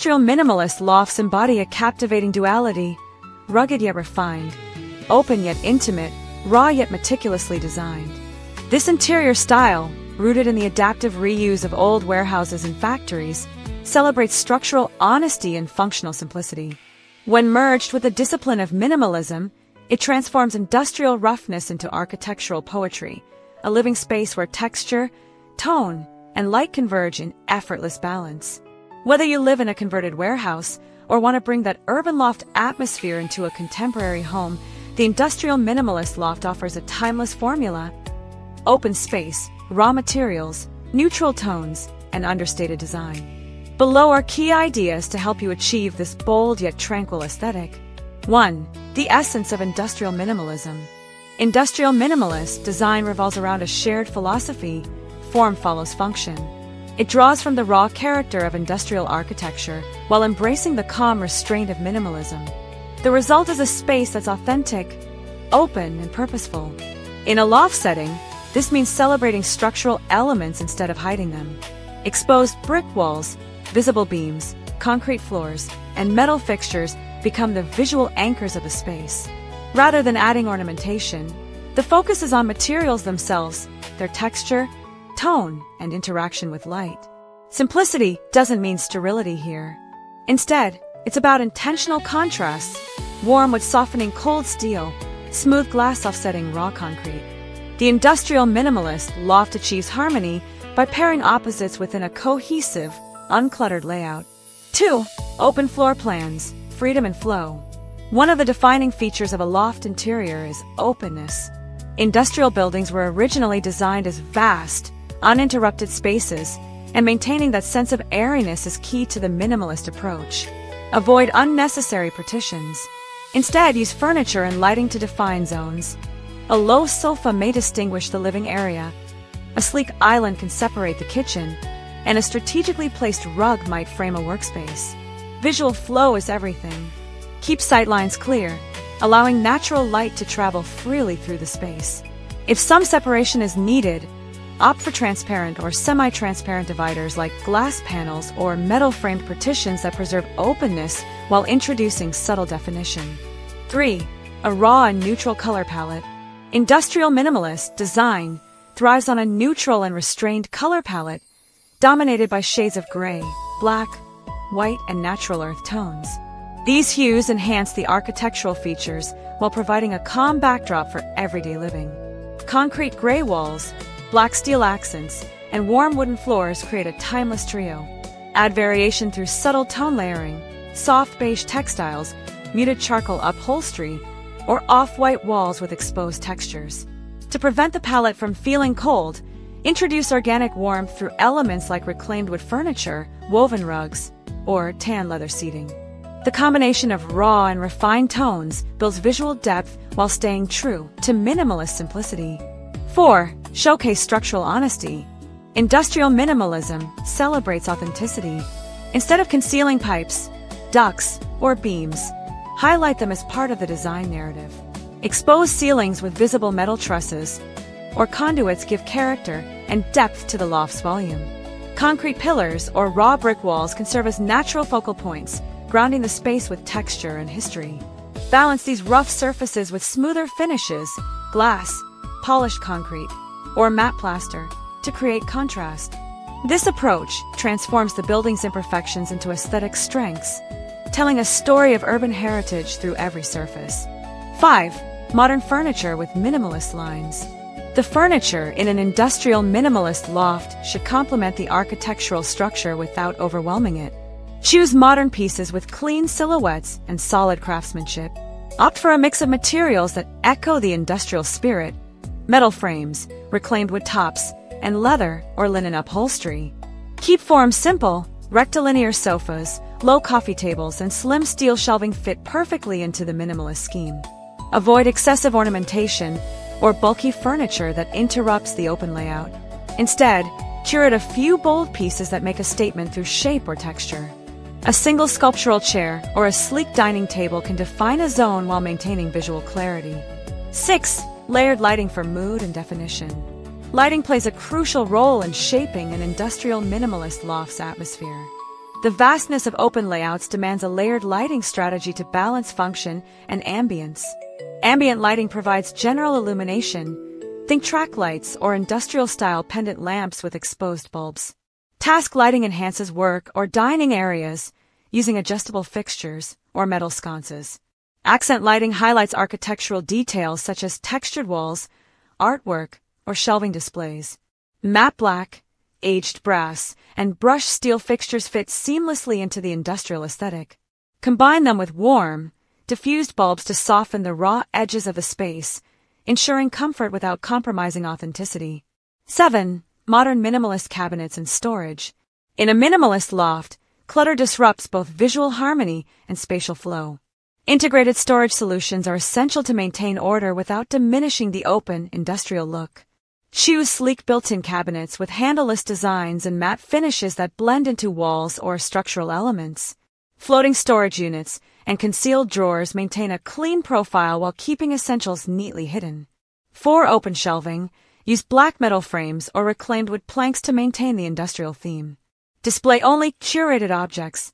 Industrial minimalist lofts embody a captivating duality, rugged yet refined, open yet intimate, raw yet meticulously designed. This interior style, rooted in the adaptive reuse of old warehouses and factories, celebrates structural honesty and functional simplicity. When merged with the discipline of minimalism, it transforms industrial roughness into architectural poetry, a living space where texture, tone, and light converge in effortless balance. Whether you live in a converted warehouse or want to bring that urban loft atmosphere into a contemporary home, the Industrial Minimalist Loft offers a timeless formula: open space, raw materials, neutral tones, and understated design. Below are key ideas to help you achieve this bold yet tranquil aesthetic. 1. The essence of industrial minimalism. Industrial minimalist design revolves around a shared philosophy: form follows function. It draws from the raw character of industrial architecture while embracing the calm restraint of minimalism. The result is a space that's authentic, open, and purposeful. In a loft setting, this means celebrating structural elements instead of hiding them. Exposed brick walls, visible beams, concrete floors, and metal fixtures become the visual anchors of the space. Rather than adding ornamentation, the focus is on materials themselves, their texture, tone, and interaction with light. Simplicity doesn't mean sterility here. Instead, it's about intentional contrasts: warm wood softening cold steel, smooth glass offsetting raw concrete. The industrial minimalist loft achieves harmony by pairing opposites within a cohesive, uncluttered layout. 2. Open floor plans, freedom and flow. One of the defining features of a loft interior is openness. Industrial buildings were originally designed as vast, uninterrupted spaces, and maintaining that sense of airiness is key to the minimalist approach. Avoid unnecessary partitions. Instead, use furniture and lighting to define zones. A low sofa may distinguish the living area, a sleek island can separate the kitchen, and a strategically placed rug might frame a workspace. Visual flow is everything. Keep sightlines clear, allowing natural light to travel freely through the space. If some separation is needed, opt for transparent or semi-transparent dividers like glass panels or metal-framed partitions that preserve openness while introducing subtle definition. 3. A raw and neutral color palette. Industrial minimalist design thrives on a neutral and restrained color palette, dominated by shades of gray, black, white, and natural earth tones. These hues enhance the architectural features while providing a calm backdrop for everyday living. Concrete gray walls, black steel accents, and warm wooden floors create a timeless trio. Add variation through subtle tone layering, soft beige textiles, muted charcoal upholstery, or off-white walls with exposed textures. To prevent the palette from feeling cold, introduce organic warmth through elements like reclaimed wood furniture, woven rugs, or tan leather seating. The combination of raw and refined tones builds visual depth while staying true to minimalist simplicity. 4. Showcase structural honesty. Industrial minimalism celebrates authenticity. Instead of concealing pipes, ducts, or beams, highlight them as part of the design narrative. Exposed ceilings with visible metal trusses or conduits give character and depth to the loft's volume. Concrete pillars or raw brick walls can serve as natural focal points, grounding the space with texture and history. Balance these rough surfaces with smoother finishes, glass, polished concrete, or matte plaster, to create contrast. This approach transforms the building's imperfections into aesthetic strengths, telling a story of urban heritage through every surface. 5. Modern furniture with minimalist lines. The furniture in an industrial minimalist loft should complement the architectural structure without overwhelming it. Choose modern pieces with clean silhouettes and solid craftsmanship. Opt for a mix of materials that echo the industrial spirit: metal frames, reclaimed wood tops, and leather or linen upholstery. Keep forms simple. Rectilinear sofas, low coffee tables, and slim steel shelving fit perfectly into the minimalist scheme. Avoid excessive ornamentation or bulky furniture that interrupts the open layout. Instead, curate a few bold pieces that make a statement through shape or texture. A single sculptural chair or a sleek dining table can define a zone while maintaining visual clarity. 6. Layered lighting for mood and definition. Lighting plays a crucial role in shaping an industrial minimalist loft's atmosphere. The vastness of open layouts demands a layered lighting strategy to balance function and ambience. Ambient lighting provides general illumination. Think track lights or industrial-style pendant lamps with exposed bulbs. Task lighting enhances work or dining areas using adjustable fixtures or metal sconces. Accent lighting highlights architectural details such as textured walls, artwork, or shelving displays. Matte black, aged brass, and brushed steel fixtures fit seamlessly into the industrial aesthetic. Combine them with warm, diffused bulbs to soften the raw edges of the space, ensuring comfort without compromising authenticity. 7. Modern minimalist cabinets and storage. In a minimalist loft, clutter disrupts both visual harmony and spatial flow. Integrated storage solutions are essential to maintain order without diminishing the open, industrial look. Choose sleek built-in cabinets with handleless designs and matte finishes that blend into walls or structural elements. Floating storage units and concealed drawers maintain a clean profile while keeping essentials neatly hidden. 4. Open shelving. Use black metal frames or reclaimed wood planks to maintain the industrial theme. Display only curated objects,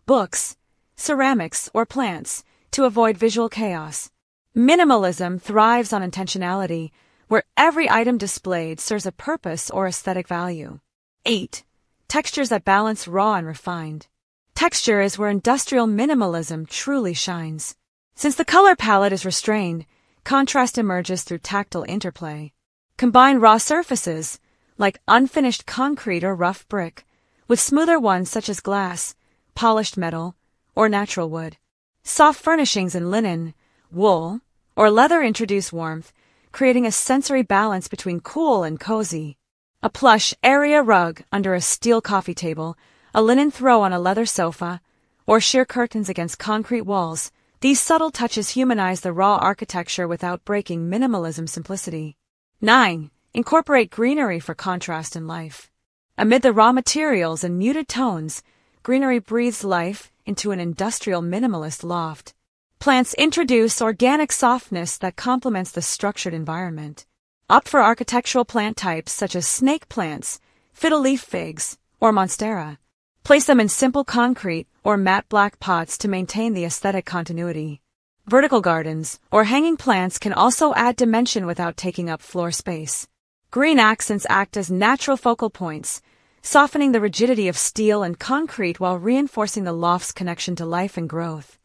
books, ceramics, or plants to avoid visual chaos. Minimalism thrives on intentionality, where every item displayed serves a purpose or aesthetic value. 8. Textures that balance raw and refined. Texture is where industrial minimalism truly shines. Since the color palette is restrained, contrast emerges through tactile interplay. Combine raw surfaces, like unfinished concrete or rough brick, with smoother ones such as glass, polished metal, or natural wood. Soft furnishings in linen, wool, or leather introduce warmth, creating a sensory balance between cool and cozy. A plush area rug under a steel coffee table, a linen throw on a leather sofa, or sheer curtains against concrete walls, these subtle touches humanize the raw architecture without breaking minimalism simplicity. 9. Incorporate greenery for contrast in life. Amid the raw materials and muted tones, greenery breathes life into an industrial minimalist loft. Plants introduce organic softness that complements the structured environment. Opt for architectural plant types such as snake plants, fiddle-leaf figs, or monstera. Place them in simple concrete or matte black pots to maintain the aesthetic continuity. Vertical gardens or hanging plants can also add dimension without taking up floor space. Green accents act as natural focal points, softening the rigidity of steel and concrete while reinforcing the loft's connection to life and growth.